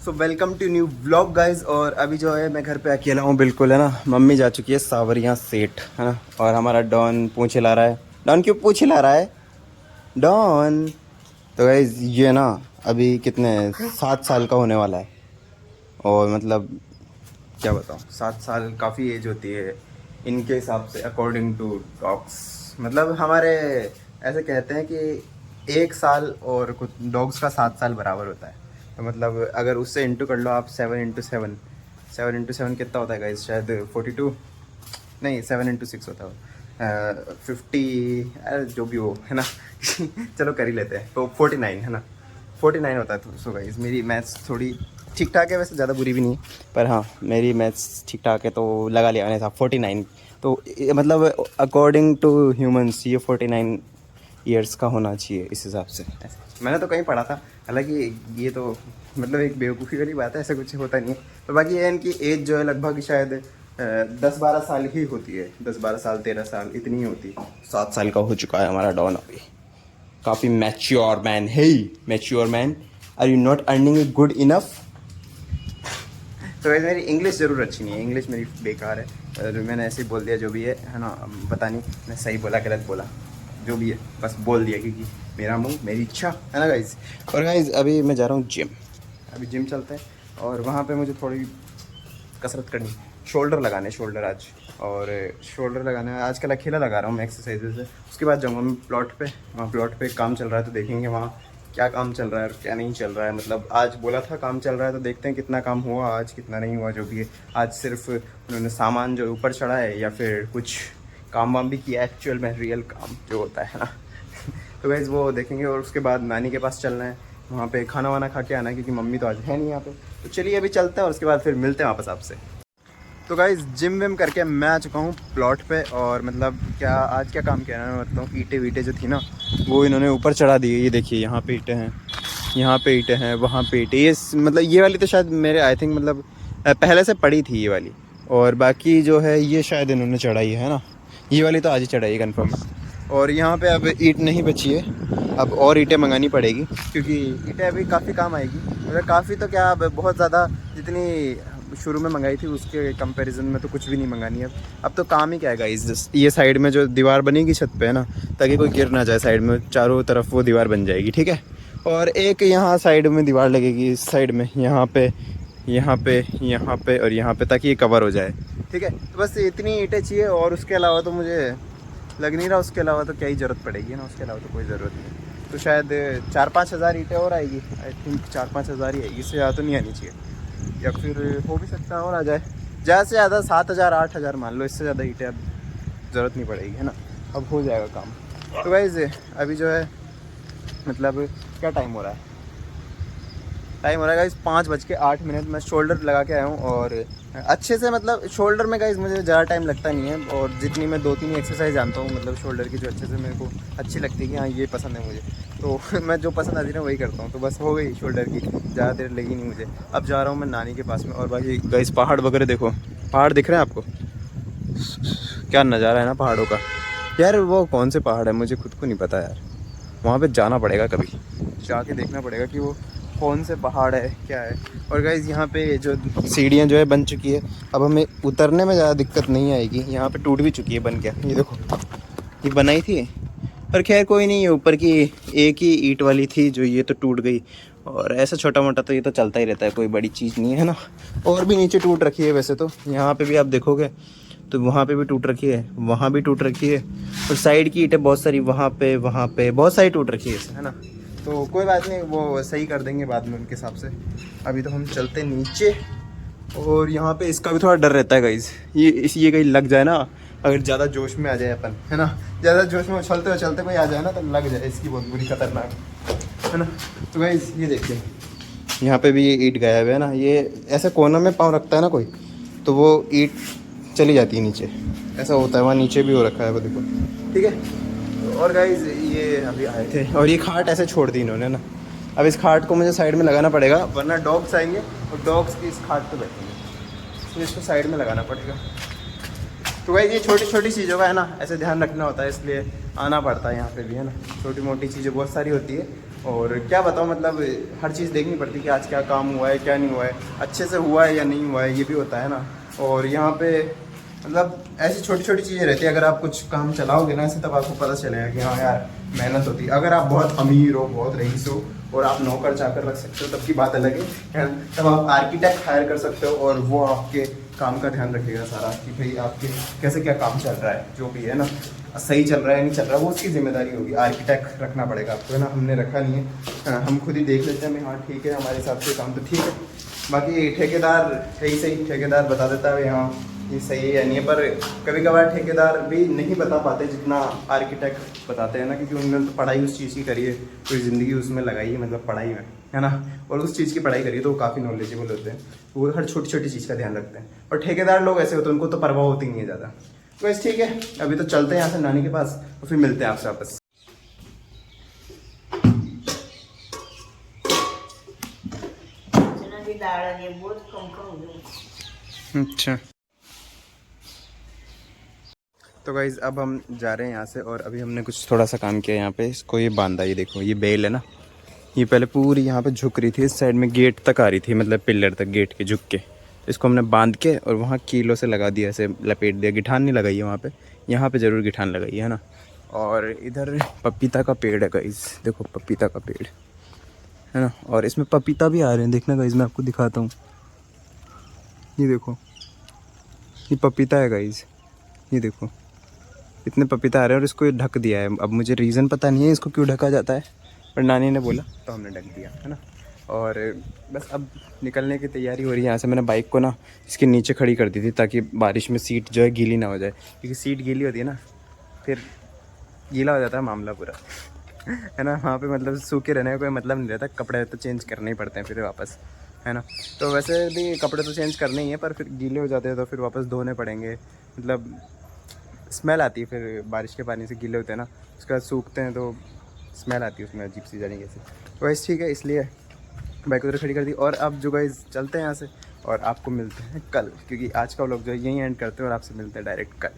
So welcome to new vlog guys. और अभी जो है मैं घर पे अकेला हूँ बिल्कुल, है ना। मम्मी जा चुकी है सावरियाँ सेठ, है ना। और हमारा डॉन पूँछ हिला रहा है। डॉन क्यों पूँछ हिला रहा है डॉन? तो गाइज ये ना अभी कितने 7 साल का होने वाला है। और मतलब क्या बताऊँ, 7 साल काफ़ी एज होती है इनके हिसाब से, अकॉर्डिंग टू डॉग्स। मतलब हमारे ऐसे कहते हैं कि 1 साल और कुछ डॉग्स का 7 साल बराबर होता है। तो मतलब अगर उससे इंटू कर लो आप, 7 × 7, 7 × 7 कितना होता है गाइस? शायद 42, नहीं 7 × 6 होता है 50, जो भी हो, है ना। चलो कर ही लेते हैं। तो 49, है ना, 49 होता है। तो सो गाइस मेरी मैथ्स थोड़ी ठीक ठाक है, वैसे ज़्यादा बुरी भी नहीं है, पर हाँ मेरी मैथ्स ठीक ठाक है, तो लगा लिया मैंने साहब 49। तो मतलब अकॉर्डिंग टू ह्यूमंस ये 49 ईयर्स का होना चाहिए इस हिसाब से। ऐसे मैंने तो कहीं पढ़ा था, हालांकि ये तो मतलब एक बेवकूफ़ी वाली बात है, ऐसा कुछ होता नहीं है। तो बाकी ये है इनकी एज जो है लगभग शायद 10-12 साल ही होती है, 10-12 साल 13 साल इतनी ही होती है। 7 साल का हो चुका है हमारा डॉन अभी, काफ़ी मैच्योर मैन है। Mature man, are you not earning good enough? तो वैसे मेरी इंग्लिश ज़रूर अच्छी नहीं है, इंग्लिश मेरी बेकार है। और मैंने ऐसे ही बोल दिया जो भी है ना। पता नहीं मैं सही बोला गलत बोला, जो भी है बस बोल दिया, क्योंकि मेरा मुंह मेरी इच्छा, है ना गाइज़। और गाइज़ अभी मैं जा रहा हूँ जिम, अभी जिम चलते हैं। और वहाँ पे मुझे थोड़ी कसरत करनी, शोल्डर लगाने, शोल्डर आज। और शोल्डर लगाने आजकल अकेला लगा रहा हूँ मैं एक्सरसाइजेज से। उसके बाद जाऊँगा मैं प्लॉट पे, वहाँ प्लॉट पे काम चल रहा है, तो देखेंगे वहाँ क्या काम चल रहा है और क्या नहीं चल रहा है। मतलब आज बोला था काम चल रहा है, तो देखते हैं कितना काम हुआ आज, कितना नहीं हुआ, जो भी है। आज सिर्फ उन्होंने सामान जो ऊपर चढ़ा है, या फिर कुछ काम वाम भी किया एक्चुअल में, रियल काम जो होता है ना। तो गाइज़ वो देखेंगे। और उसके बाद नानी के पास चलना है, वहाँ पे खाना वाना खा के आना है, क्योंकि मम्मी तो आज है नहीं यहाँ पे। तो चलिए अभी चलते हैं, और उसके बाद फिर मिलते हैं वापस आपसे। तो गाइज़ जिम विम करके मैं आ चुका हूँ प्लॉट पे। और मतलब क्या आज क्या काम किया ना, मतलब ईंटें वीटें जो थी ना, वो इन्होंने ऊपर चढ़ा दी। ये देखिए यहाँ पे ईंटें हैं, यहाँ पे ईंटें हैं, वहाँ पे ईंटें। ये मतलब ये वाली तो शायद मेरे आई थिंक मतलब पहले से पड़ी थी ये वाली। और बाकी जो है ये शायद इन्होंने चढ़ाई है ना, ये वाली तो आज ही चढ़ाई कन्फर्म। और यहाँ पे अब ईंट नहीं बची है, अब और ईंटें मंगानी पड़ेगी, क्योंकि ईंटें अभी काफ़ी काम आएगी। मतलब काफ़ी तो क्या, अब बहुत ज़्यादा, जितनी शुरू में मंगाई थी उसके कंपैरिजन में तो कुछ भी नहीं मंगानी है अब तो काम ही क्या है गाइस। ये साइड में जो दीवार बनेगी छत पे, है ना, ताकि कोई गिर ना जाए, साइड में चारों तरफ वो दीवार बन जाएगी, ठीक है। और एक यहाँ साइड में दीवार लगेगी, इस साइड में, यहाँ पे, यहाँ पे, यहाँ पे और यहाँ पे, ताकि ये कवर हो जाए, ठीक है। तो बस इतनी ईंटें चाहिए, और उसके अलावा तो मुझे लग नहीं रहा, उसके अलावा तो क्या ही ज़रूरत पड़ेगी ना, उसके अलावा तो कोई ज़रूरत नहीं। तो शायद 4-5 हज़ार ईंटें और आएगी, आई थिंक 4-5 हज़ार ही आएगी, इससे ज़्यादा तो नहीं आनी चाहिए। या फिर हो भी सकता है और आ जाए, ज़्यादा से ज़्यादा 7,000-8,000 मान लो, इससे ज़्यादा ईंटें अब ज़रूरत नहीं पड़ेगी, है ना। अब हो जाएगा काम। तो गाइस अभी जो है मतलब क्या टाइम हो रहा है, टाइम हो रहा है गाइस 5:08। मैं शोल्डर लगा के आया हूँ, और अच्छे से, मतलब शोल्डर में गाइस मुझे ज़्यादा टाइम लगता नहीं है। और जितनी मैं 2-3 एक्सरसाइज जानता हूँ मतलब शोल्डर की, जो अच्छे से मेरे को अच्छी लगती है कि हाँ ये पसंद है मुझे, तो मैं जो पसंद आती है ना वही करता हूँ। तो बस हो गई शोल्डर की, ज़्यादा देर लगी नहीं मुझे। अब जा रहा हूँ मैं नानी के पास में। और बाकी गाइस पहाड़ वगैरह देखो, पहाड़ दिख रहे हैं आपको? क्या नज़ारा है ना पहाड़ों का यार। वो कौन से पहाड़ है मुझे खुद को नहीं पता यार, वहाँ पे जाना पड़ेगा, कभी जाके देखना पड़ेगा कि वो कौन से पहाड़ है, क्या है। और गाइज़ यहाँ पे जो सीढ़ियाँ जो है बन चुकी है, अब हमें उतरने में ज़्यादा दिक्कत नहीं आएगी। यहाँ पे टूट भी चुकी है बन के, ये देखो, ये बनाई थी, पर खैर कोई नहीं, ये ऊपर की एक ही ईंट वाली थी जो, ये तो टूट गई। और ऐसा छोटा मोटा तो ये तो चलता ही रहता है, कोई बड़ी चीज़ नहीं है ना। और भी नीचे टूट रखी है वैसे तो, यहाँ पे भी आप देखोगे तो वहाँ पे भी टूट रखी है, वहाँ भी टूट रखी है। और साइड की ईंटें बहुत सारी, वहाँ पे बहुत सारी टूट रखी है ना। तो कोई बात नहीं, वो सही कर देंगे बाद में उनके हिसाब से। अभी तो हम चलते नीचे। और यहाँ पे इसका भी थोड़ा डर रहता है गाइज, ये कहीं लग जाए ना, अगर ज़्यादा जोश में आ जाए अपन, है ना, ज़्यादा जोश में उछलते कोई आ जाए ना, तो लग जाए, इसकी बहुत बुरी खतरनाक, है ना। तो गाइज ये देखिए, यहाँ पे भी ये ईंट गया हुआ है ना, ये ऐसे कोना में पाँव रखता है ना कोई, तो वो ईंट चली जाती है नीचे, ऐसा होता है। वहाँ नीचे भी हो रखा है वो देखो, ठीक है। और गाइज ये अभी आए थे, और ये खाट ऐसे छोड़ दी इन्होंने ना। अब इस खाट को मुझे साइड में लगाना पड़ेगा, वरना डॉग्स आएंगे और डॉग्स की इस खाट पे बैठेंगे, तो इसको साइड में लगाना पड़ेगा। तो गाइज ये छोटी छोटी चीज़ों का है ना, ऐसे ध्यान रखना होता है, इसलिए आना पड़ता है यहाँ पे भी, है ना। छोटी मोटी चीज़ें बहुत सारी होती है, और क्या बताऊँ, मतलब हर चीज़ देखनी पड़ती है कि आज क्या काम हुआ है क्या नहीं हुआ है, अच्छे से हुआ है या नहीं हुआ है, ये भी होता है ना। और यहाँ पे मतलब ऐसी छोटी छोटी चीज़ें रहती है, अगर आप कुछ काम चलाओगे ना ऐसे तब आपको पता चलेगा कि हाँ यार मेहनत होती है। अगर आप बहुत अमीर हो, बहुत रईस हो और आप नौकर चाकर रख सकते हो तब की बात अलग है, तब आप आर्किटेक्ट हायर कर सकते हो और वो आपके काम का ध्यान रखेगा सारा कि भाई आपके कैसे क्या काम चल रहा है, जो भी है ना, सही चल रहा है नहीं चल रहा है, वो उसकी जिम्मेदारी होगी। आर्किटेक्ट रखना पड़ेगा आपको, है ना। हमने रखा नहीं है, हम खुद ही देख लेते हैं हाँ ठीक है हमारे हिसाब से काम तो ठीक है। बाकी ठेकेदार है ही सही, ठेकेदार बता देता है हाँ ये सही है या नहीं है, पर कभी कभार ठेकेदार भी नहीं बता पाते जितना आर्किटेक्ट बताते हैं ना, क्योंकि उन्होंने तो पढ़ाई उस चीज़ की करी है, पूरी ज़िंदगी उसमें लगाई है, मतलब पढ़ाई में, है ना। और उस चीज़ की पढ़ाई करी है तो वो काफ़ी नॉलेजेबल होते हैं, वो हर छोटी छोटी चीज़ का ध्यान रखते हैं। और ठेकेदार लोग ऐसे होते हैं, उनको तो परवाह होती नहीं है ज़्यादा। तो बस ठीक है, अभी तो चलते हैं यहाँ से नानी के पास और फिर मिलते हैं आपसे वापस। अच्छा तो गाइज़ अब हम जा रहे हैं यहाँ से, और अभी हमने कुछ थोड़ा सा काम किया यहाँ पे। इसको ये बांधा, ये देखो ये बेल है ना, ये पहले पूरी यहाँ पे झुक रही थी, इस साइड में गेट तक आ रही थी, मतलब पिलर तक गेट के झुक के। इसको हमने बांध के और वहाँ कीलों से लगा दिया, ऐसे लपेट दिया। गिठान नहीं लगाई है वहाँ पे, यहाँ पे ज़रूर गिठान लगाई है ना। और इधर पपीता का पेड़ है गाइज़, देखो पपीता का पेड़ है ना, और इसमें पपीता भी आ रहे हैं, देखना गाइज़ मैं आपको दिखाता हूँ। ये देखो ये पपीता है गाइज़, ये देखो इतने पपीता आ रहे हैं। और इसको ढक दिया है, अब मुझे रीज़न पता नहीं है इसको क्यों ढका जाता है, पर नानी ने बोला तो हमने ढक दिया, है ना। और बस अब निकलने की तैयारी हो रही है यहाँ से। मैंने बाइक को ना इसके नीचे खड़ी कर दी थी ताकि बारिश में सीट जो है गीली ना हो जाए, क्योंकि सीट गीली होती है ना फिर गीला हो जाता है मामला पूरा, है ना। वहाँ पे मतलब सूखे रहने का कोई मतलब नहीं रहता, कपड़े तो चेंज करने ही पड़ते हैं फिर वापस, है ना। तो वैसे भी कपड़े तो चेंज करने ही हैं, पर फिर गीले हो जाते हैं तो फिर वापस धोने पड़ेंगे, मतलब स्मेल आती है फिर बारिश के पानी से, गीले होते हैं ना, उसके बाद सूखते हैं तो स्मेल आती है उसमें अजीब सी जाने कैसे। तो वैसे ठीक है, इसलिए बाइक उधर खड़ी कर दी। और अब जो गाइस चलते हैं यहाँ से, और आपको मिलते हैं कल, क्योंकि आज का व्लॉग जो है यहीं एंड करते हैं और आपसे मिलते हैं डायरेक्ट कल।